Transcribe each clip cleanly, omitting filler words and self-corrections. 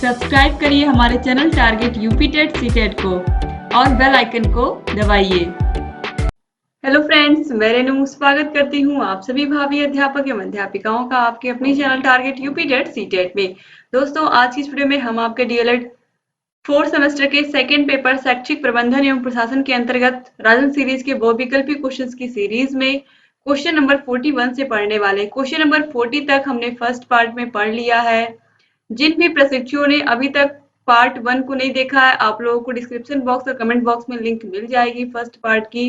Subscribe करिए हमारे channel target UP TET CTET को और बेल आइकन को दबाइए। हेलो फ्रेंड्स, मैं रेनू स्वागत करती हूँ आप सभी भावी अध्यापक एवं अध्यापिकाओं का आपके अपने channel target UP TET CTET में। दोस्तों, आज की इस वीडियो में हम आपके डीएलएड 4th सेमेस्टर के सेकंड पेपर शैक्षिक प्रबंधन एवं प्रशासन के अंतर्गत राजन सीरीज के बहुविकल्पी क्वेश्चंस की सीरीज में क्वेश्चन नंबर 41 से पढ़ने वाले। क्वेश्चन नंबर 40 तक हमने फर्स्ट पार्ट में पढ़ लिया है। जिन भी प्रशिक्षुओं ने अभी तक पार्ट 1 को नहीं देखा है, आप लोगों को डिस्क्रिप्शन बॉक्स और कमेंट बॉक्स में लिंक मिल जाएगी फर्स्ट पार्ट की।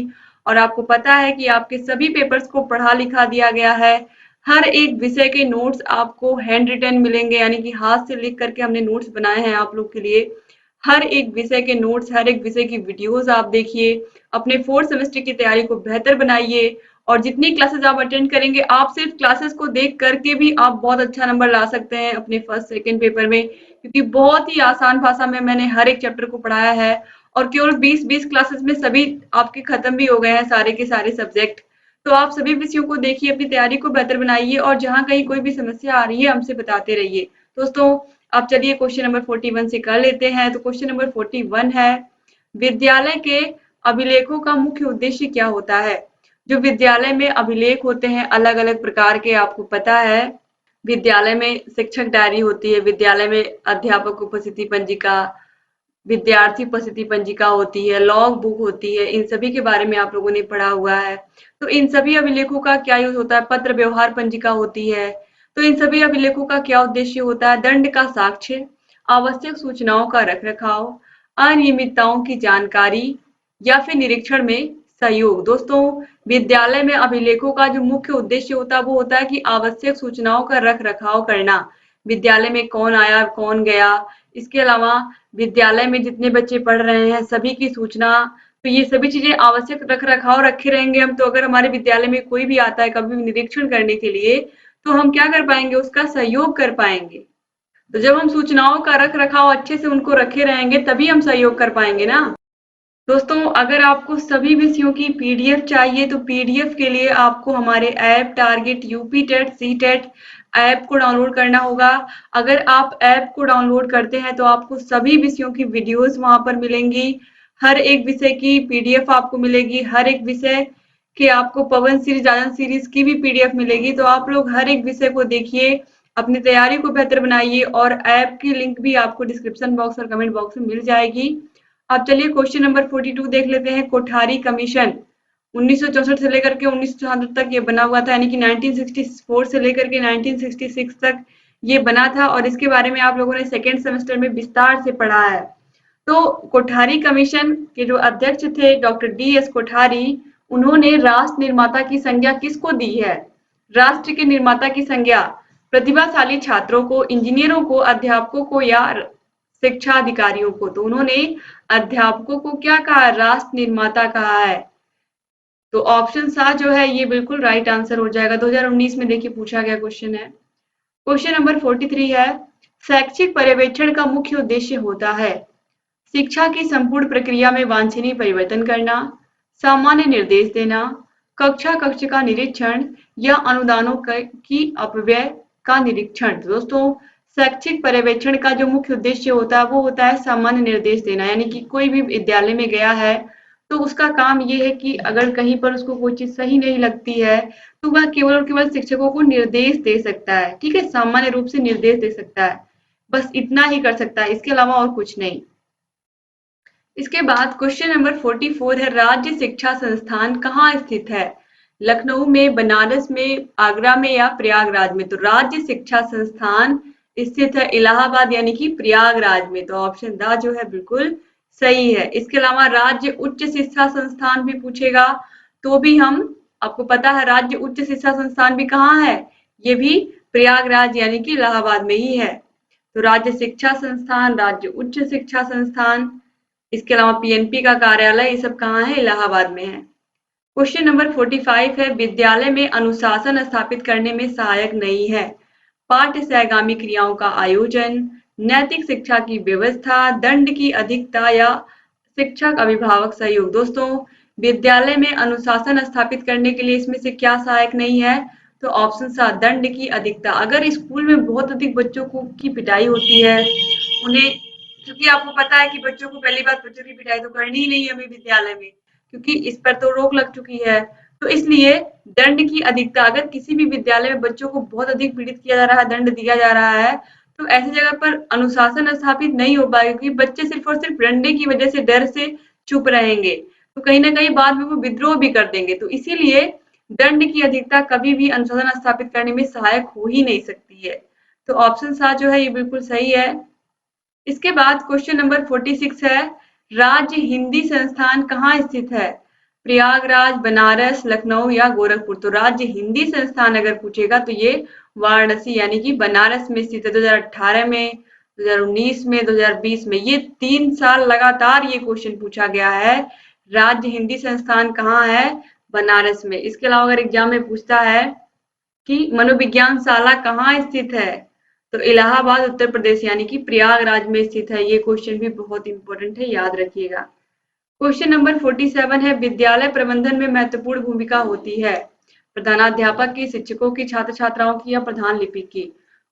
और आपको पता है कि आपके सभी पेपर्स को पढ़ा लिखा दिया गया है। हर एक विषय के नोट्स आपको हैंड रिटन मिलेंगे, यानी कि हाथ से लिख करके हमने नोट्स बनाए हैं आप लोग के लिए। हर एक विषय के नोट्स, हर एक विषय की वीडियोस आप देखिए, अपने 4th सेमेस्टर की तैयारी को बेहतर बनाइए। और जितनी क्लासेस आप अटेंड करेंगे, आप सिर्फ क्लासेस को देख करके भी आप बहुत अच्छा नंबर ला सकते हैं अपने फर्स्ट सेकंड पेपर में, क्योंकि बहुत ही आसान भाषा में मैंने हर एक चैप्टर को पढ़ाया है। और केवल 20-20 क्लासेस में सभी आपके खत्म भी हो गए हैं सारे के सारे सब्जेक्ट। तो आप सभी विषयों को देखिए, अपनी तैयारी को बेहतर बनाइए और जहाँ कहीं कोई भी समस्या आ रही है हमसे बताते रहिए। दोस्तों, आप चलिए क्वेश्चन नंबर 41 से कर लेते हैं। तो क्वेश्चन नंबर 41 है, विद्यालय के अभिलेखों का मुख्य उद्देश्य क्या होता है? जो विद्यालय में अभिलेख होते हैं अलग अलग प्रकार के, आपको पता है विद्यालय में शिक्षक डायरी होती है, विद्यालय में अध्यापक उपस्थिति पंजिका, विद्यार्थी उपस्थिति पंजिका होती है, लॉग बुक होती है। इन सभी के बारे में आप लोगों ने पढ़ा हुआ है। तो इन सभी अभिलेखों का क्या यूज होता है? पत्र व्यवहार पंजिका होती है। तो इन सभी अभिलेखों का क्या उद्देश्य होता है? दंड का साक्ष्य, आवश्यक सूचनाओं का रख रखाव, अनियमितताओं की जानकारी या फिर निरीक्षण में सहयोग। दोस्तों, विद्यालय में अभिलेखों का जो मुख्य उद्देश्य होता है वो होता है कि आवश्यक सूचनाओं का रख रखाव करना। विद्यालय में कौन आया, कौन गया, इसके अलावा विद्यालय में जितने बच्चे पढ़ रहे हैं सभी की सूचना। तो ये सभी चीजें आवश्यक रख रखाव रखे रहेंगे हम, तो अगर हमारे विद्यालय में कोई भी आता है कभी भी निरीक्षण करने के लिए, तो हम क्या कर पाएंगे? उसका सहयोग कर पाएंगे। तो जब हम सूचनाओं का रख रखाव अच्छे से उनको रखे रहेंगे तभी हम सहयोग कर पाएंगे ना। दोस्तों, अगर आपको सभी विषयों की पीडीएफ चाहिए तो पीडीएफ के लिए आपको हमारे app target UP TET C TET app को डाउनलोड करना होगा। अगर आप ऐप को डाउनलोड करते हैं तो आपको सभी विषयों की वीडियोस वहां पर मिलेंगी, हर एक विषय की पीडीएफ आपको मिलेगी, हर एक विषय के आपको पवन सीरीज, राजन सीरीज की भी पीडीएफ मिलेगी। तो आप लोग हर एक विषय को देखिए, अपनी तैयारी को बेहतर बनाइए। और ऐप की लिंक भी आपको डिस्क्रिप्शन बॉक्स और कमेंट बॉक्स में मिल जाएगी। अब चलिए क्वेश्चन नंबर 42 देख लेते हैं। कोठारी कमीशन 1964 से लेकर के 1964 तक ये बना हुआ था, यानी कि 1964 से लेकर के 1966 तक ये बना था। और इसके बारे में आप लोगों ने सेकेंड सेमेस्टर में विस्तार से पढ़ा है। तो कोठारी कमीशन के जो अध्यक्ष थे डॉक्टर डी.एस. कोठारी, उन्होंने राष्ट्र निर्माता की संज्ञा किसको दी है? राष्ट्र के निर्माता की संज्ञा प्रतिभाशाली छात्रों को, इंजीनियरों को, अध्यापकों को या शिक्षा अधिकारियों को। तो उन्होंने अध्यापकों को क्या कहा? राष्ट्र निर्माता कहा है। तो ऑप्शन सा जो है ये बिल्कुल राइट आंसर हो जाएगा। 2019 में देखिए पूछा गया क्वेश्चन है। क्वेश्चन नंबर 43 है, शैक्षिक पर्यवेक्षण का मुख्य उद्देश्य होता है शिक्षा की संपूर्ण प्रक्रिया में वांछनीय परिवर्तन करना, सामान्य निर्देश देना, कक्षा कक्ष का निरीक्षण या अनुदानों की अपव्यय का निरीक्षण। दोस्तों, शैक्षिक पर्यवेक्षण का जो मुख्य उद्देश्य होता है वो होता है सामान्य निर्देश देना, यानी कि कोई भी विद्यालय में गया है तो उसका काम ये है कि अगर कहीं पर उसको कोई चीज सही नहीं लगती है तो वह केवल और केवल शिक्षकों को निर्देश दे सकता है। ठीक है, सामान्य रूप से निर्देश दे सकता है, बस इतना ही कर सकता है, इसके अलावा और कुछ नहीं। इसके बाद क्वेश्चन नंबर 44 है, राज्य शिक्षा संस्थान कहाँ स्थित है? लखनऊ में, बनारस में, आगरा में या प्रयागराज में? तो राज्य शिक्षा संस्थान स्थित है इलाहाबाद यानी कि प्रयागराज में। तो ऑप्शन द जो है बिल्कुल सही है। इसके अलावा राज्य उच्च शिक्षा संस्थान भी पूछेगा तो भी हम, आपको पता है राज्य उच्च शिक्षा संस्थान भी कहाँ है? ये भी प्रयागराज यानी कि इलाहाबाद में ही है। तो राज्य शिक्षा संस्थान, राज्य उच्च शिक्षा संस्थान, इसके अलावा पीएनपी का कार्यालय, ये सब कहाँ है? इलाहाबाद में है। क्वेश्चन नंबर 45 है, विद्यालय में अनुशासन स्थापित करने में सहायक नहीं है पाठ्य सहगामी क्रियाओं का आयोजन, नैतिक शिक्षा की व्यवस्था, दंड की अधिकता या शिक्षक अभिभावक सहयोग। दोस्तों, विद्यालय में अनुशासन स्थापित करने के लिए इसमें से क्या सहायक नहीं है? तो ऑप्शन सा, दंड की अधिकता। अगर स्कूल में बहुत अधिक बच्चों की पिटाई होती है, उन्हें, क्योंकि आपको पता है कि बच्चों को पहली बात बच्चों की पिटाई तो करनी ही नहीं है हमें विद्यालय में, क्योंकि इस पर तो रोक लग चुकी है। तो इसलिए दंड की अधिकता, अगर किसी भी विद्यालय में बच्चों को बहुत अधिक पीड़ित किया जा रहा है, दंड दिया जा रहा है, तो ऐसी जगह पर अनुशासन स्थापित नहीं हो पाएगा, क्योंकि बच्चे सिर्फ और सिर्फ डंडे की वजह से, डर से चुप रहेंगे, तो कहीं न कहीं बाद में वो विद्रोह भी कर देंगे। तो इसीलिए दंड की अधिकता कभी भी अनुशासन स्थापित करने में सहायक हो ही नहीं सकती है। तो ऑप्शन 7 जो है ये बिल्कुल सही है। इसके बाद क्वेश्चन नंबर 46 है, राज्य हिंदी संस्थान कहाँ स्थित है? प्रयागराज, बनारस, लखनऊ या गोरखपुर? तो राज्य हिंदी संस्थान अगर पूछेगा तो ये वाराणसी यानी कि बनारस में स्थित है। 2018 में, 2019 में, 2020 में, ये 3 साल लगातार ये क्वेश्चन पूछा गया है। राज्य हिंदी संस्थान कहाँ है? बनारस में। इसके अलावा अगर एग्जाम में पूछता है कि मनोविज्ञान शाला कहाँ स्थित है, तो इलाहाबाद उत्तर प्रदेश यानी कि प्रयागराज में स्थित है। ये क्वेश्चन भी बहुत इंपॉर्टेंट है, याद रखिएगा। क्वेश्चन नंबर 47 है, विद्यालय प्रबंधन में महत्वपूर्ण भूमिका होती है? प्रधानाध्यापक की, शिक्षकों की, छात्र छात्राओं की या प्रधान लिपिक की?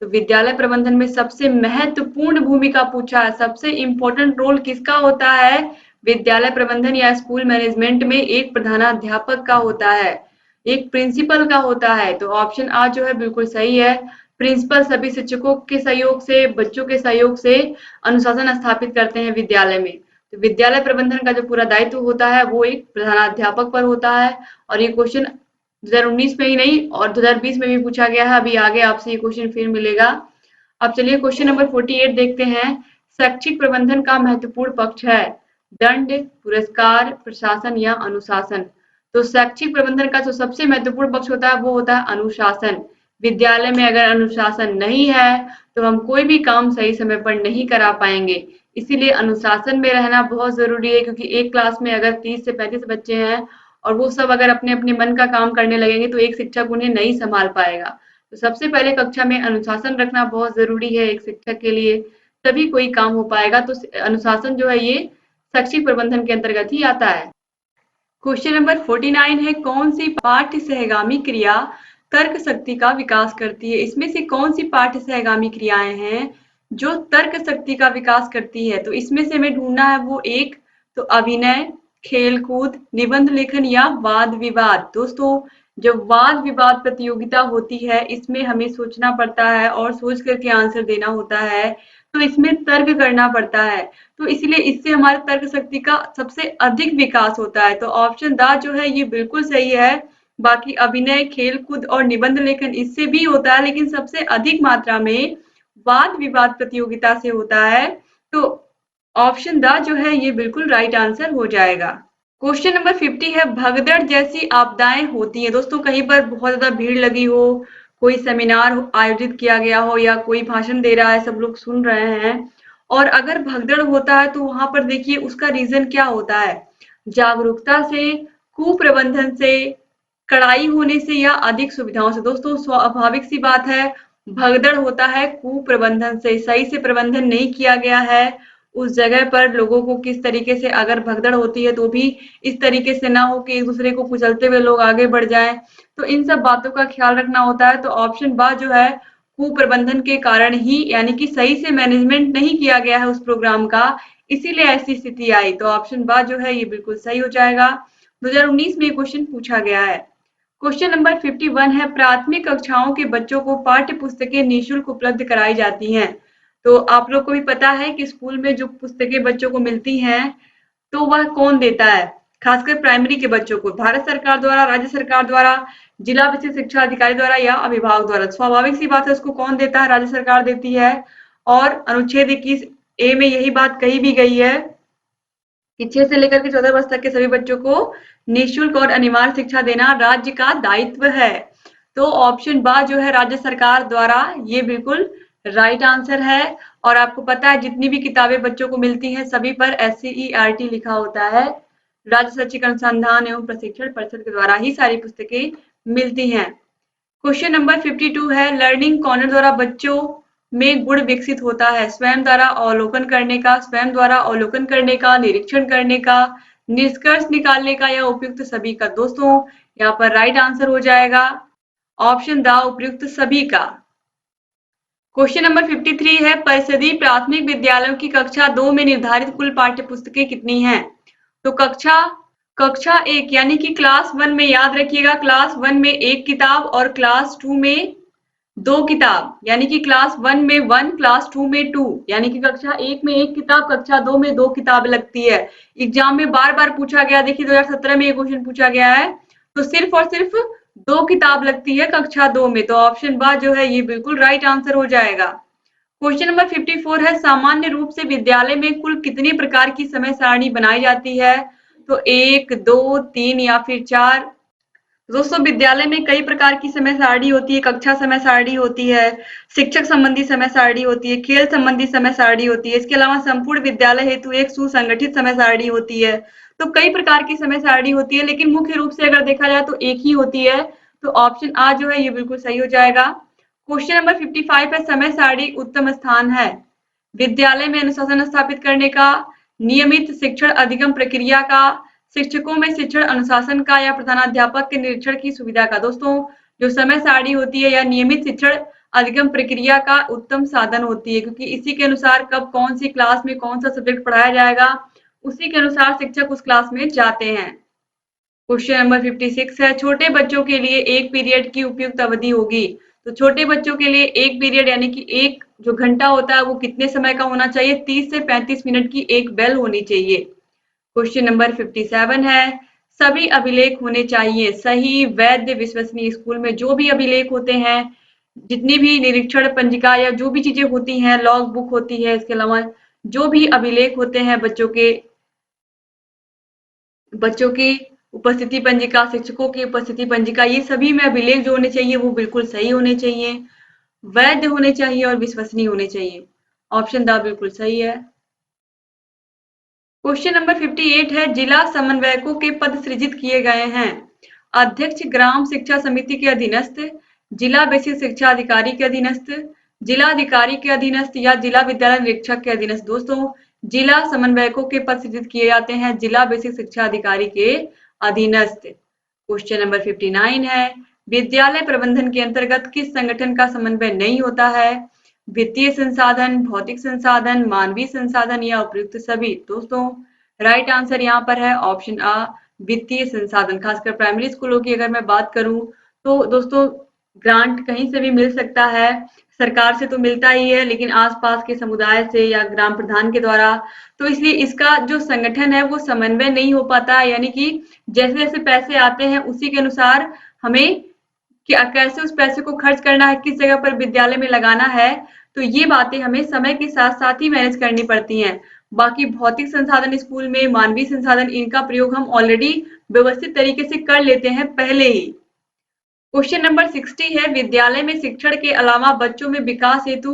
तो विद्यालय प्रबंधन में सबसे महत्वपूर्ण भूमिका पूछा है, सबसे इंपॉर्टेंट रोल किसका होता है? विद्यालय प्रबंधन या स्कूल मैनेजमेंट में एक प्रधानाध्यापक का होता है, एक प्रिंसिपल का होता है। तो ऑप्शन आ जो है बिल्कुल सही है। प्रिंसिपल सभी शिक्षकों के सहयोग से, बच्चों के सहयोग से अनुशासन स्थापित करते हैं विद्यालय में। तो विद्यालय प्रबंधन का जो पूरा दायित्व होता है वो एक प्रधानाध्यापक पर होता है। और ये क्वेश्चन 2019 में ही नहीं और 2020 में भी पूछा गया है। अभी आगे आपसे ये क्वेश्चन फिर मिलेगा। अब चलिए क्वेश्चन नंबर 48 देखते हैं। शैक्षिक प्रबंधन का महत्वपूर्ण पक्ष है? दंड, पुरस्कार, प्रशासन या अनुशासन? तो शैक्षिक प्रबंधन का जो सबसे महत्वपूर्ण पक्ष होता है वो होता है अनुशासन। विद्यालय में अगर अनुशासन नहीं है तो हम कोई भी काम सही समय पर नहीं करा पाएंगे। इसीलिए अनुशासन में रहना बहुत जरूरी है, क्योंकि एक क्लास में अगर 30 से 35 बच्चे हैं और वो सब अगर अपने अपने मन का काम करने लगेंगे तो एक शिक्षक उन्हें नहीं संभाल पाएगा। तो सबसे पहले कक्षा में अनुशासन रखना बहुत जरूरी है एक शिक्षक के लिए, तभी कोई काम हो पाएगा। तो अनुशासन जो है ये शैक्षिक प्रबंधन के अंतर्गत ही आता है। क्वेश्चन नंबर 49 है, कौन सी पाठ्य सहगामी क्रिया तर्क शक्ति का विकास करती है? इसमें से कौन सी पाठ्य सहगामी क्रियाएं हैं जो तर्क शक्ति का विकास करती है? तो इसमें से हमें ढूंढना है वो एक, तो अभिनय, खेलकूद, निबंध लेखन या वाद विवाद। दोस्तों, जब वाद विवाद प्रतियोगिता होती है इसमें हमें सोचना पड़ता है और सोच करके आंसर देना होता है, तो इसमें तर्क करना पड़ता है। तो इसलिए इससे हमारे तर्क शक्ति का सबसे अधिक विकास होता है। तो ऑप्शन द जो है ये बिल्कुल सही है। बाकी अभिनय, खेलकूद और निबंध लेखन इससे भी होता है, लेकिन सबसे अधिक मात्रा में वाद विवाद प्रतियोगिता से होता है। तो ऑप्शन द जो है ये बिल्कुल राइट आंसर हो जाएगा। क्वेश्चन नंबर 50 है, भगदड़ जैसी आपदाएं होती हैं। दोस्तों, कहीं पर बहुत ज्यादा भीड़ लगी हो, कोई सेमिनार आयोजित किया गया हो या कोई भाषण दे रहा है, सब लोग सुन रहे हैं, और अगर भगदड़ होता है तो वहां पर देखिए उसका रीजन क्या होता है? जागरूकता से, कुप्रबंधन से, कड़ाई होने से या अधिक सुविधाओं से? दोस्तों, स्वाभाविक सी बात है, भगदड़ होता है कुप्रबंधन से, सही से प्रबंधन नहीं किया गया है। उस जगह पर लोगों को किस तरीके से, अगर भगदड़ होती है तो भी इस तरीके से ना हो कि एक दूसरे को कुचलते हुए लोग आगे बढ़ जाएं। तो इन सब बातों का ख्याल रखना होता है। तो ऑप्शन बा जो है, कुप्रबंधन के कारण ही, यानी कि सही से मैनेजमेंट नहीं किया गया है उस प्रोग्राम का, इसीलिए ऐसी स्थिति आई। तो ऑप्शन बा जो है ये बिल्कुल सही हो जाएगा। 2019 में क्वेश्चन पूछा गया है। क्वेश्चन नंबर 51 है, प्राथमिक कक्षाओं के बच्चों को पाठ्य पुस्तकें निःशुल्क उपलब्ध कराई जाती हैं। तो आप लोग को भी पता है कि स्कूल में जो पुस्तकें बच्चों को मिलती हैं तो वह कौन देता है? खासकर प्राइमरी के बच्चों को भारत सरकार द्वारा, राज्य सरकार द्वारा, जिला विशिष्ट शिक्षा अधिकारी द्वारा या अभिभावक द्वारा? स्वाभाविक सी बात है, उसको कौन देता है? राज्य सरकार देती है। और अनुच्छेद 21 ए में यही बात कही भी गई है कि 6 से लेकर के 14 वर्ष तक के सभी बच्चों को निःशुल्क और अनिवार्य शिक्षा देना राज्य का दायित्व है। तो ऑप्शन बा जो है राज्य सरकार द्वारा, ये बिल्कुल राइट आंसर है। और आपको पता है जितनी भी किताबें बच्चों को मिलती हैं सभी पर SCERT लिखा होता है, राज्य शैक्षिक अनुसंधान एवं प्रशिक्षण परिषद के द्वारा ही सारी पुस्तकें मिलती हैं। क्वेश्चन नंबर 52 है, लर्निंग कॉर्नर द्वारा बच्चों में गुण विकसित होता है? स्वयं द्वारा अवलोकन करने का, स्वयं द्वारा अवलोकन करने का, निरीक्षण करने का, निष्कर्ष निकालने का या उपयुक्त सभी का? दोस्तों, यहाँ पर राइट आंसर हो जाएगा ऑप्शन द, उपयुक्त सभी का। क्वेश्चन नंबर 53 है परिषदीय प्राथमिक विद्यालयों की कक्षा 2 में निर्धारित कुल पाठ्य पुस्तकें कितनी हैं? तो कक्षा कक्षा 1 यानी कि क्लास 1 में याद रखिएगा, क्लास 1 में एक किताब और क्लास 2 में दो किताब, यानी कि क्लास 1 में 1, क्लास 2 में 2, यानी कि कक्षा 1 में एक किताब, कक्षा 2 में दो किताब लगती है। एग्जाम में बार बार पूछा गया, देखिए 2017 में ये क्वेश्चन पूछा गया है, तो सिर्फ और सिर्फ दो किताब लगती है कक्षा 2 में, तो ऑप्शन बा जो है ये बिल्कुल राइट आंसर हो जाएगा। क्वेश्चन नंबर 54 है सामान्य रूप से विद्यालय में कुल कितनी प्रकार की समय सारणी बनाई जाती है? तो 1, 2, 3 या फिर 4। दोस्तों विद्यालय में कई प्रकार की समय सारणी होती है, कक्षा समय सारणी होती है, शिक्षक संबंधी समय सारणी होती है, खेल संबंधी समय सारणी होती है, इसके अलावा संपूर्ण विद्यालय हेतु एक सुसंगठित समय सारणी होती है। तो कई प्रकार की समय सारणी होती है, लेकिन मुख्य रूप से अगर देखा जाए तो एक ही होती है, तो ऑप्शन आ जो है ये बिल्कुल सही हो जाएगा। क्वेश्चन नंबर 55 है समय सारणी उत्तम स्थान है। विद्यालय में अनुशासन स्थापित करने का, नियमित शिक्षण अधिगम प्रक्रिया का, शिक्षकों में शिक्षण अनुशासन का या प्रधानाध्यापक के निरीक्षण की सुविधा का। दोस्तों जो समय सारणी होती है या नियमित शिक्षण अधिगम प्रक्रिया का उत्तम साधन होती है, क्योंकि इसी के अनुसार कब कौन सी क्लास में कौन सा सब्जेक्ट पढ़ाया जाएगा, उसी के अनुसार शिक्षक उस क्लास में जाते हैं। क्वेश्चन नंबर 56 है छोटे बच्चों के लिए एक पीरियड की उपयुक्त अवधि होगी। तो छोटे बच्चों के लिए एक पीरियड यानी कि एक जो घंटा होता है वो कितने समय का होना चाहिए? 30 से 35 मिनट की एक बेल होनी चाहिए। क्वेश्चन नंबर 57 है सभी अभिलेख होने चाहिए। सही, वैध, विश्वसनीय। स्कूल में जो भी अभिलेख होते हैं, जितनी भी निरीक्षण पंजिका या जो भी चीजें होती हैं, लॉग बुक होती है, इसके अलावा जो भी अभिलेख होते हैं बच्चों की उपस्थिति पंजिका, शिक्षकों की उपस्थिति पंजिका, ये सभी में अभिलेख जो होने चाहिए वो बिल्कुल सही होने चाहिए, वैध होने चाहिए और विश्वसनीय होने चाहिए। ऑप्शन द बिल्कुल सही है। क्वेश्चन नंबर 58 है जिला समन्वयकों के पद सृजित किए गए हैं। अध्यक्ष ग्राम शिक्षा समिति के अधीनस्थ, जिला बेसिक शिक्षा अधिकारी के अधीनस्थ, जिला अधिकारी के अधीनस्थ या जिला विद्यालय निरीक्षक के अधीनस्थ। दोस्तों जिला समन्वयकों के पद सृजित किए जाते हैं जिला बेसिक शिक्षा अधिकारी के अधीनस्थ। क्वेश्चन नंबर 59 है विद्यालय प्रबंधन के अंतर्गत किस संगठन का समन्वय नहीं होता है? वित्तीय संसाधन, भौतिक संसाधन, मानवीय संसाधन या उपयुक्त सभी। दोस्तों राइट आंसर यहाँ पर है ऑप्शन आ वित्तीय संसाधन। खासकर प्राइमरी स्कूलों की अगर मैं बात करूं तो दोस्तों ग्रांट कहीं से भी मिल सकता है, सरकार से तो मिलता ही है, लेकिन आसपास के समुदाय से या ग्राम प्रधान के द्वारा, तो इसलिए इसका जो संगठन है वो समन्वय नहीं हो पाता है, यानी कि जैसे जैसे पैसे आते हैं उसी के अनुसार हमें कि कैसे उस पैसे को खर्च करना है, किस जगह पर विद्यालय में लगाना है, तो ये बातें हमें समय के साथ साथ ही मैनेज करनी पड़ती हैं। बाकी भौतिक संसाधन स्कूल में, मानवीय संसाधन, इनका प्रयोग हम ऑलरेडी व्यवस्थित तरीके से कर लेते हैं पहले ही। क्वेश्चन नंबर 60 है विद्यालय में शिक्षण के अलावा बच्चों में विकास हेतु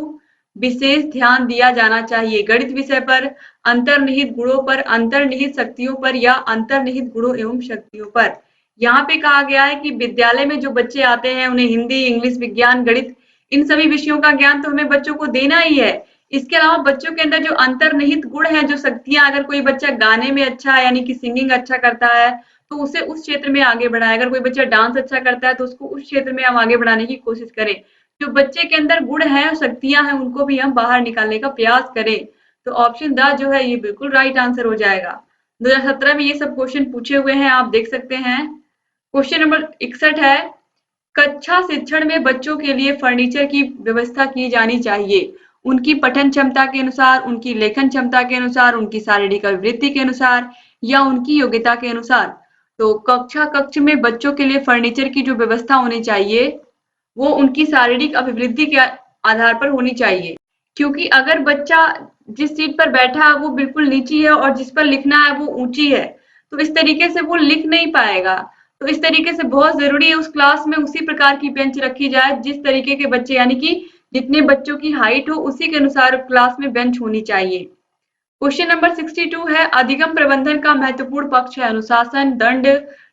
विशेष ध्यान दिया जाना चाहिए। गणित विषय पर, अंतर्निहित गुणों पर, अंतर्निहित शक्तियों पर या अंतर्निहित गुणों एवं शक्तियों पर। यहाँ पे कहा गया है कि विद्यालय में जो बच्चे आते हैं उन्हें हिंदी, इंग्लिश, विज्ञान, गणित, इन सभी विषयों का ज्ञान तो हमें बच्चों को देना ही है। इसके अलावा बच्चों के अंदर जो अंतर्निहित गुण है, जो शक्तियां, अगर कोई बच्चा गाने में अच्छा है यानी कि सिंगिंग अच्छा करता है तो उसे उस क्षेत्र में आगे बढ़ाए। अगर कोई बच्चा डांस अच्छा करता है तो उसको उस क्षेत्र में हम आगे बढ़ाने की कोशिश करें। जो बच्चे के अंदर गुण है और शक्तियां हैं उनको भी हम बाहर निकालने का प्रयास करें। तो ऑप्शन द जो है ये बिल्कुल राइट आंसर हो जाएगा। 2017 में ये सब क्वेश्चन पूछे हुए हैं, आप देख सकते हैं। क्वेश्चन नंबर 61 है कक्षा शिक्षण में बच्चों के लिए फर्नीचर की व्यवस्था की जानी चाहिए उनकी पठन क्षमता के अनुसार, उनकी लेखन क्षमता के अनुसार, उनकी शारीरिक अभिवृद्धि के अनुसार या उनकी योग्यता के अनुसार। तो कक्ष में बच्चों के लिए फर्नीचर की जो व्यवस्था होनी चाहिए वो उनकी शारीरिक अभिवृद्धि के आधार पर होनी चाहिए, क्योंकि अगर बच्चा जिस सीट पर बैठा है वो बिल्कुल नीची है और जिस पर लिखना है वो ऊंची है, तो इस तरीके से वो लिख नहीं पाएगा। तो इस तरीके से बहुत जरूरी है उस क्लास में उसी प्रकार की बेंच रखी जाए जिस तरीके के बच्चे, यानी कि जितने बच्चों की हाइट हो उसी के अनुसार क्लास में बेंच होनी चाहिए। क्वेश्चन नंबर 62 है अधिगम प्रबंधन का महत्वपूर्ण पक्ष है अनुशासन, दंड,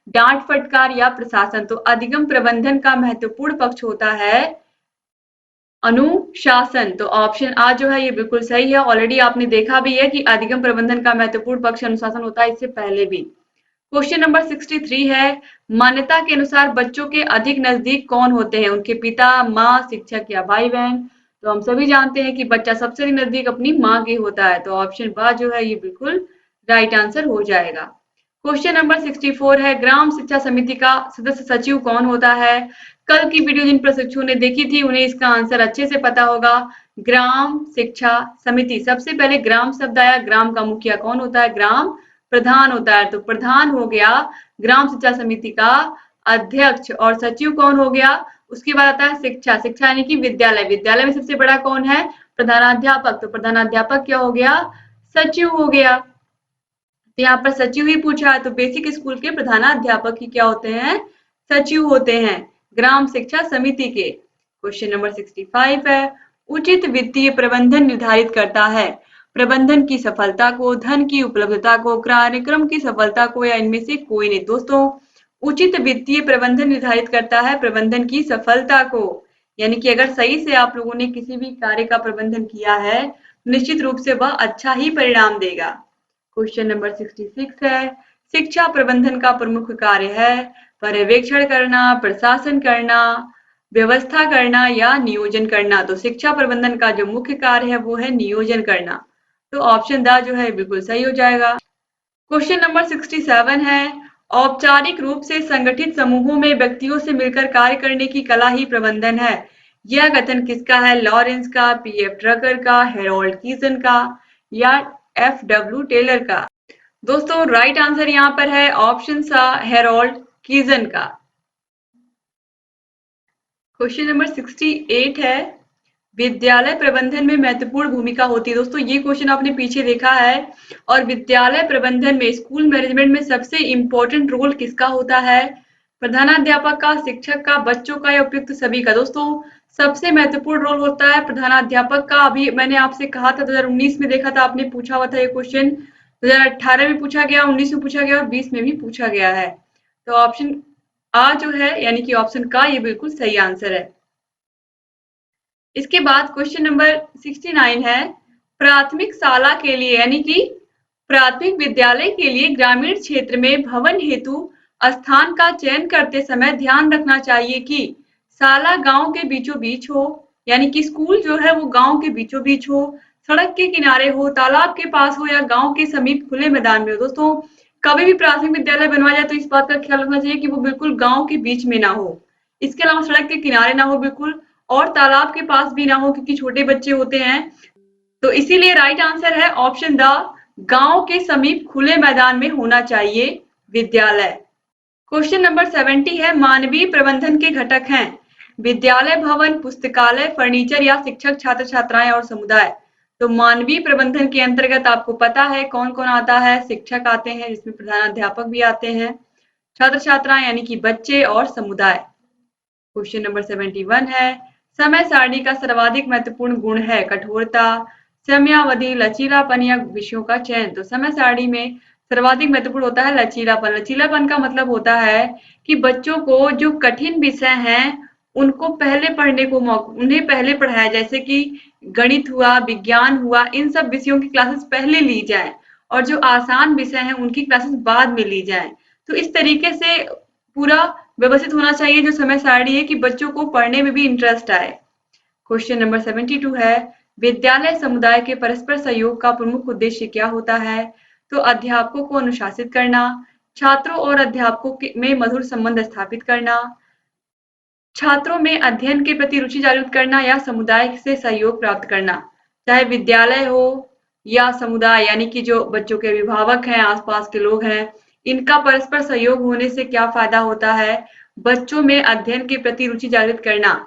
डांट फटकार या प्रशासन। तो अधिगम प्रबंधन का महत्वपूर्ण पक्ष होता है अनुशासन। तो ऑप्शन आ जो है ये बिल्कुल सही है। ऑलरेडी आपने देखा भी है कि अधिगम प्रबंधन का महत्वपूर्ण पक्ष अनुशासन होता है, इससे पहले भी। क्वेश्चन नंबर 63 है मान्यता के अनुसार बच्चों के अधिक नजदीक कौन होते हैं? उनके पिता, माँ, शिक्षक या भाई बहन। तो हम सभी जानते हैं कि बच्चा सबसे नजदीक अपनी माँ के होता है, तो ऑप्शन बा जो है ये बिल्कुल राइट आंसर हो जाएगा। क्वेश्चन नंबर 64 है, ग्राम शिक्षा समिति का सदस्य सचिव कौन होता है? कल की वीडियो जिन प्रशिक्षुओं ने देखी थी उन्हें इसका आंसर अच्छे से पता होगा। ग्राम शिक्षा समिति, सबसे पहले ग्राम शब्द आया, ग्राम का मुखिया कौन होता है? ग्राम प्रधान होता है, तो प्रधान हो गया ग्राम शिक्षा समिति का अध्यक्ष। और सचिव कौन हो गया? उसके बाद आता है शिक्षा, शिक्षा यानी कि विद्यालय, विद्यालय में सबसे बड़ा कौन है? प्रधानाध्यापक, तो प्रधानाध्यापक क्या हो गया? सचिव हो गया। तो यहाँ पर सचिव ही पूछा है, तो बेसिक स्कूल के प्रधानाध्यापक ही क्या होते हैं? सचिव होते हैं ग्राम शिक्षा समिति के। क्वेश्चन नंबर 65 है, उचित वित्तीय प्रबंधन निर्धारित करता है प्रबंधन की सफलता को, धन की उपलब्धता को, कार्यक्रम की सफलता को, या इनमें से कोई नहीं। दोस्तों, उचित वित्तीय प्रबंधन निर्धारित करता है प्रबंधन की सफलता को, यानी कि अगर सही से आप लोगों ने किसी भी कार्य का प्रबंधन किया है, निश्चित रूप से वह अच्छा ही परिणाम देगा। क्वेश्चन नंबर 66 है, शिक्षा प्रबंधन का प्रमुख कार्य है पर्यवेक्षण करना, प्रशासन करना, व्यवस्था करना या नियोजन करना। तो शिक्षा प्रबंधन का जो मुख्य कार्य है वो है नियोजन करना, तो ऑप्शन द जो है बिल्कुल सही हो जाएगा। क्वेश्चन नंबर 67 है, औपचारिक रूप से संगठित समूहों में व्यक्तियों से मिलकर कार्य करने की कला ही प्रबंधन है। यह कथन किसका है? लॉरेंस का, पीएफ ड्रकर का, हेरोल्ड कीसन का, या एफ.डब्ल्यू. टेलर का? दोस्तों, राइट आंसर यहाँ पर है ऑप्शन सा, हेरोल्ड कीसन का। क्वेश्चन नंबर 68 है, विद्यालय प्रबंधन में महत्वपूर्ण भूमिका होती है। दोस्तों, ये क्वेश्चन आपने पीछे देखा है। और विद्यालय प्रबंधन में, स्कूल मैनेजमेंट में सबसे इंपॉर्टेंट रोल किसका होता है? प्रधानाध्यापक का, शिक्षक का, बच्चों का, या उपयुक्त सभी का? दोस्तों, सबसे महत्वपूर्ण रोल होता है प्रधानाध्यापक का। अभी मैंने आपसे कहा था 2019 में देखा था, आपने पूछा हुआ था ये क्वेश्चन, 2018 में पूछा गया, 19 में पूछा गया और 20 में भी पूछा गया है। तो ऑप्शन आ जो है यानी कि ऑप्शन का ये बिल्कुल सही आंसर है। इसके बाद क्वेश्चन नंबर 69 है, प्राथमिक शाला के लिए यानी कि प्राथमिक विद्यालय के लिए ग्रामीण क्षेत्र में भवन हेतु स्थान का चयन करते समय ध्यान रखना चाहिए कि शाला गांव के बीचों बीच हो, यानी कि स्कूल जो है वो गांव के बीचों बीच हो, सड़क के किनारे हो, तालाब के पास हो, या गांव के समीप खुले मैदान में हो। दोस्तों, कभी भी प्राथमिक विद्यालय बनवाया जाए तो इस बात का ख्याल रखना चाहिए कि वो बिल्कुल गांव के बीच में ना हो, इसके अलावा सड़क के किनारे ना हो बिल्कुल, और तालाब के पास भी ना हो क्योंकि छोटे बच्चे होते हैं। तो इसीलिए राइट आंसर है ऑप्शन द, गांव के समीप खुले मैदान में होना चाहिए विद्यालय। क्वेश्चन नंबर 70 है, मानवीय प्रबंधन के घटक हैं विद्यालय भवन, पुस्तकालय, फर्नीचर, या शिक्षक, छात्र छात्राएं और समुदाय। तो मानवीय प्रबंधन के अंतर्गत आपको पता है कौन कौन आता है? शिक्षक आते हैं जिसमें प्रधानाध्यापक भी आते हैं, छात्र छात्राएं यानी कि बच्चे, और समुदाय। क्वेश्चन नंबर 71 है, समय सारणी का सर्वाधिक महत्वपूर्ण गुण है कठोरता, समयावधि, लचीलापन, या विषयों का चयन। तो समय सारणी में सर्वाधिक महत्वपूर्ण होता है लचीलापन। लचीलापन का मतलब होता है कि बच्चों को जो कठिन विषय हैं उनको पहले पढ़ने को उन्हें पहले पढ़ाया, जैसे कि गणित हुआ, विज्ञान हुआ, इन सब विषयों की क्लासेस पहले ली जाए और जो आसान विषय हैं उनकी क्लासेस बाद में ली जाए। तो इस तरीके से पूरा व्यवस्थित होना चाहिए जो समय सारणी है कि बच्चों को पढ़ने में भी इंटरेस्ट आए। क्वेश्चन नंबर 72 है, विद्यालय समुदाय के परस्पर सहयोग का प्रमुख उद्देश्य क्या होता है? तो अध्यापकों को अनुशासित करना, छात्रों और अध्यापकों में मधुर संबंध स्थापित करना, छात्रों में अध्ययन के प्रति रुचि जागृत करना, या समुदाय से सहयोग प्राप्त करना। चाहे विद्यालय हो या समुदाय, यानी कि जो बच्चों के अभिभावक हैं, आसपास के लोग हैं, इनका परस्पर सहयोग होने से क्या फायदा होता है? बच्चों में अध्ययन के प्रति रुचि जागृत करना।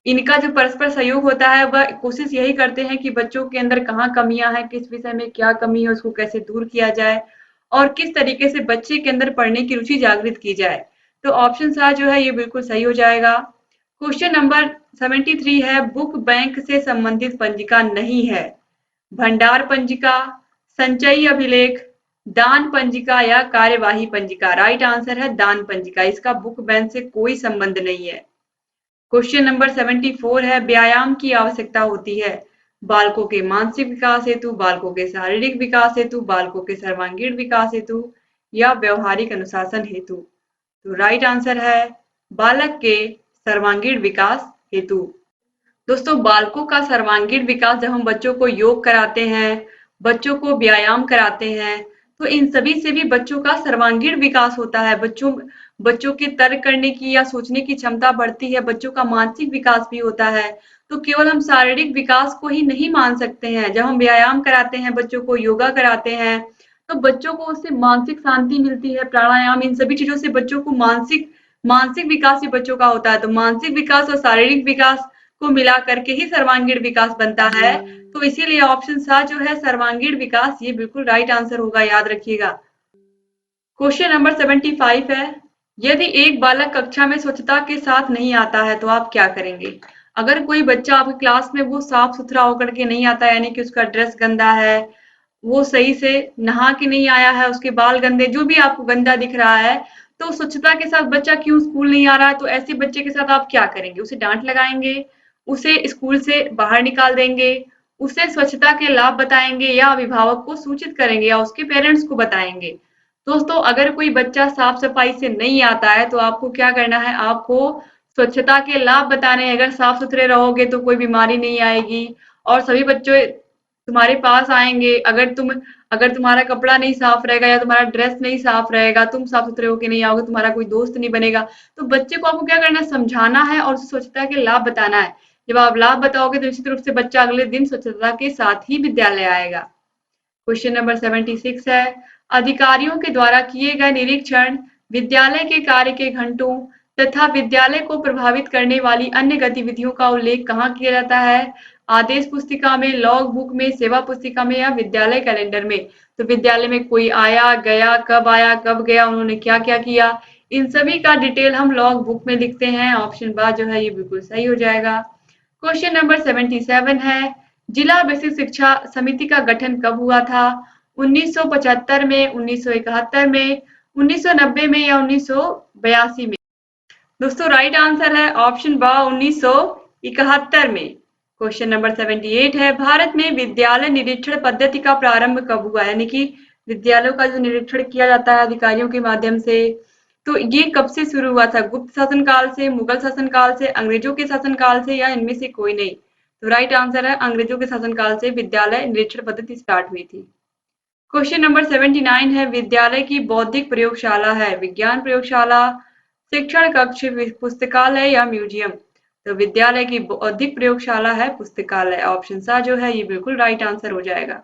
इनका जो परस्पर सहयोग होता है वह कोशिश यही करते हैं कि बच्चों के अंदर कहाँ कमियां हैं, किस विषय में क्या कमी है, उसको कैसे दूर किया जाए और किस तरीके से बच्चे के अंदर पढ़ने की रुचि जागृत की जाए। तो ऑप्शन सा जो है ये बिल्कुल सही हो जाएगा। क्वेश्चन नंबर 73 है, बुक बैंक से संबंधित पंजिका नहीं है भंडार पंजिका, संचयी अभिलेख, दान पंजिका, या कार्यवाही पंजिका। राइट आंसर है दान पंजिका, इसका बुक बैंक से कोई संबंध नहीं है। क्वेश्चन नंबर 74 है, व्यायाम की आवश्यकता होती है बालकों के मानसिक विकास हेतु, बालकों के शारीरिक विकास हेतु, बालकों के सर्वांगीण विकास हेतु, या व्यवहारिक अनुशासन हेतु। तो राइट आंसर है बालक के सर्वांगीण विकास हेतु। दोस्तों, बालकों का सर्वांगीण विकास जब हम बच्चों को योग कराते हैं, बच्चों को व्यायाम कराते हैं, तो इन सभी से भी बच्चों का सर्वांगीण विकास होता है। बच्चों बच्चों के तर्क करने की या सोचने की क्षमता बढ़ती है, बच्चों का मानसिक विकास भी होता है। तो केवल हम शारीरिक विकास को ही नहीं मान सकते हैं। जब हम व्यायाम कराते हैं, बच्चों को योगा कराते हैं, तो बच्चों को उससे मानसिक शांति मिलती है। प्राणायाम, इन सभी चीजों से बच्चों को मानसिक मानसिक विकास भी बच्चों का होता है। तो मानसिक विकास और शारीरिक विकास को मिला करके ही सर्वांगीण विकास बनता है। तो इसीलिए ऑप्शन सा जो है सर्वांगीण विकास, ये बिल्कुल राइट आंसर होगा, याद रखिएगा। क्वेश्चन नंबर 75 है, यदि एक बालक कक्षा में स्वच्छता के साथ नहीं आता है तो आप क्या करेंगे? अगर कोई बच्चा आपकी क्लास में वो साफ सुथरा होकर के नहीं आता, यानी कि उसका ड्रेस गंदा है, वो सही से नहा के नहीं आया है, उसके बाल गंदे, जो भी आपको गंदा दिख रहा है, तो स्वच्छता के साथ बच्चा क्यों स्कूल नहीं आ रहा है, तो ऐसे बच्चे के साथ आप क्या करेंगे? उसे डांट लगाएंगे, उसे स्कूल से बाहर निकाल देंगे, उसे स्वच्छता के लाभ बताएंगे, या अभिभावक को सूचित करेंगे या उसके पेरेंट्स को बताएंगे? दोस्तों, अगर कोई बच्चा साफ सफाई से नहीं आता है तो आपको क्या करना है? आपको स्वच्छता के लाभ बताने हैं। अगर साफ सुथरे रहोगे तो कोई बीमारी नहीं आएगी और सभी बच्चे तुम्हारे पास आएंगे। अगर तुम्हारा कपड़ा नहीं साफ रहेगा या तुम्हारा ड्रेस नहीं साफ रहेगा, तुम साफ सुथरे होके नहीं आओगे, तुम्हारा कोई दोस्त नहीं बनेगा। तो बच्चे को आपको क्या करना है? समझाना है और उसे स्वच्छता के लाभ बताना है। जब आप लाभ बताओगे तो निश्चित रूप से बच्चा अगले दिन स्वच्छता के साथ ही विद्यालय आएगा। क्वेश्चन नंबर 76 है, अधिकारियों के द्वारा किए गए निरीक्षण, विद्यालय के कार्य के घंटों तथा विद्यालय को प्रभावित करने वाली अन्य गतिविधियों का उल्लेख कहाँ किया जाता है? आदेश पुस्तिका में, लॉग बुक में, सेवा पुस्तिका में, या विद्यालय कैलेंडर में? तो विद्यालय में कोई आया गया, कब गया, उन्होंने क्या क्या किया, इन सभी का डिटेल हम लॉग बुक में लिखते हैं। ऑप्शन बा जो है ये बिल्कुल सही हो जाएगा। क्वेश्चन नंबर 77 है, जिला बेसिक शिक्षा समिति का गठन कब हुआ था? 1975 में, 1971 में, 1990 में, या 1982 में? दोस्तों, राइट आंसर है ऑप्शन बा 1971 में। क्वेश्चन नंबर 78 है, भारत में विद्यालय निरीक्षण पद्धति का प्रारंभ कब हुआ? यानी कि विद्यालयों का जो निरीक्षण किया जाता है अधिकारियों के माध्यम से, तो ये कब से शुरू हुआ था? गुप्त शासन काल से, मुगल शासन काल से, अंग्रेजों के शासन काल से, या इनमें से कोई नहीं? तो राइट आंसर है अंग्रेजों के शासन काल से विद्यालय निरीक्षण पद्धति स्टार्ट हुई थी। क्वेश्चन नंबर 79 है, विद्यालय की बौद्धिक प्रयोगशाला है विज्ञान प्रयोगशाला, शिक्षण कक्ष, पुस्तकालय, या म्यूजियम? तो विद्यालय की बौद्धिक प्रयोगशाला है पुस्तकालय। ऑप्शन सा जो है ये बिल्कुल राइट आंसर हो जाएगा।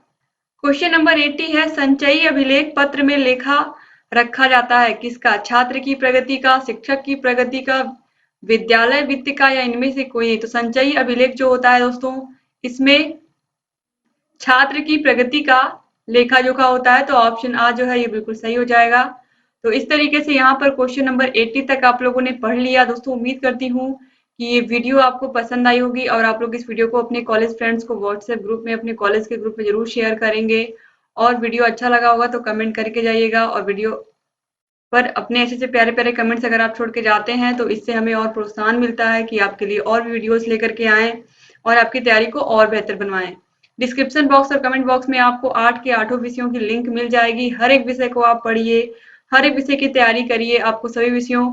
क्वेश्चन नंबर 80 है, संचयी अभिलेख पत्र में लेखा रखा जाता है किसका? छात्र की प्रगति का, शिक्षक की प्रगति का, विद्यालय वित्त का, या इनमें से कोई नहीं? तो संचयी अभिलेख जो होता है दोस्तों, इसमें छात्र की प्रगति का लेखा जोखा होता है। तो ऑप्शन आ जो है ये बिल्कुल सही हो जाएगा। तो इस तरीके से यहाँ पर क्वेश्चन नंबर 80 तक आप लोगों ने पढ़ लिया। दोस्तों, उम्मीद करती हूँ कि ये वीडियो आपको पसंद आई होगी और आप लोग इस वीडियो को अपने कॉलेज फ्रेंड्स को व्हाट्सएप ग्रुप में, अपने कॉलेज के ग्रुप में जरूर शेयर करेंगे। और वीडियो अच्छा लगा होगा तो कमेंट करके जाइएगा, और वीडियो पर अपने ऐसे से प्यारे प्यारे कमेंट्स अगर आप छोड़ के जाते हैं तो इससे हमें और प्रोत्साहन मिलता है कि आपके लिए और भी वीडियोस लेकर के आएं और आपकी तैयारी को और बेहतर बनवाएं। डिस्क्रिप्शन बॉक्स और कमेंट बॉक्स में आपको 8 के 8 विषयों की लिंक मिल जाएगी। हर एक विषय को आप पढ़िए, हर एक विषय की तैयारी करिए, आपको सभी विषयों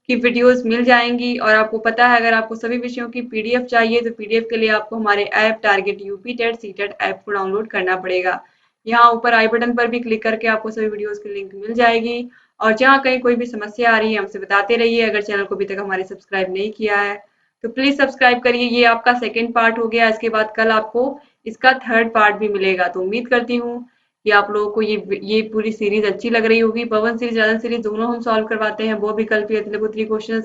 की वीडियोस मिल जाएंगी। और आपको पता है, अगर आपको सभी विषयों की पीडीएफ चाहिए तो पीडीएफ के लिए आपको हमारे app target UP TET C TET app को डाउनलोड करना पड़ेगा। यहाँ ऊपर आई बटन पर भी क्लिक करके आपको सभी वीडियोस की लिंक मिल जाएगी। और जहाँ कहीं कोई भी समस्या आ रही है हमसे बताते रहिए। अगर चैनल को अभी तक हमारे सब्सक्राइब नहीं किया है तो प्लीज सब्सक्राइब करिए। ये आपका सेकंड पार्ट हो गया, इसके बाद कल आपको इसका थर्ड पार्ट भी मिलेगा। तो उम्मीद करती हूँ कि आप लोगों को ये पूरी सीरीज अच्छी लग रही होगी। पवन सीरीज, राजन सीरीज दोनों हम सॉल्व करवाते हैं, वो विकल्पीय लघु क्वेश्चन,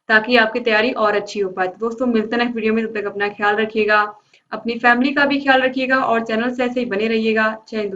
ताकि आपकी तैयारी और अच्छी हो पाए। दोस्तों, मिलते हैं नेक्स्ट वीडियो में, तब तक अपना ख्याल रखिएगा, अपनी फैमिली का भी ख्याल रखिएगा और चैनल से ऐसे ही बने रहिएगा। जय हिंद।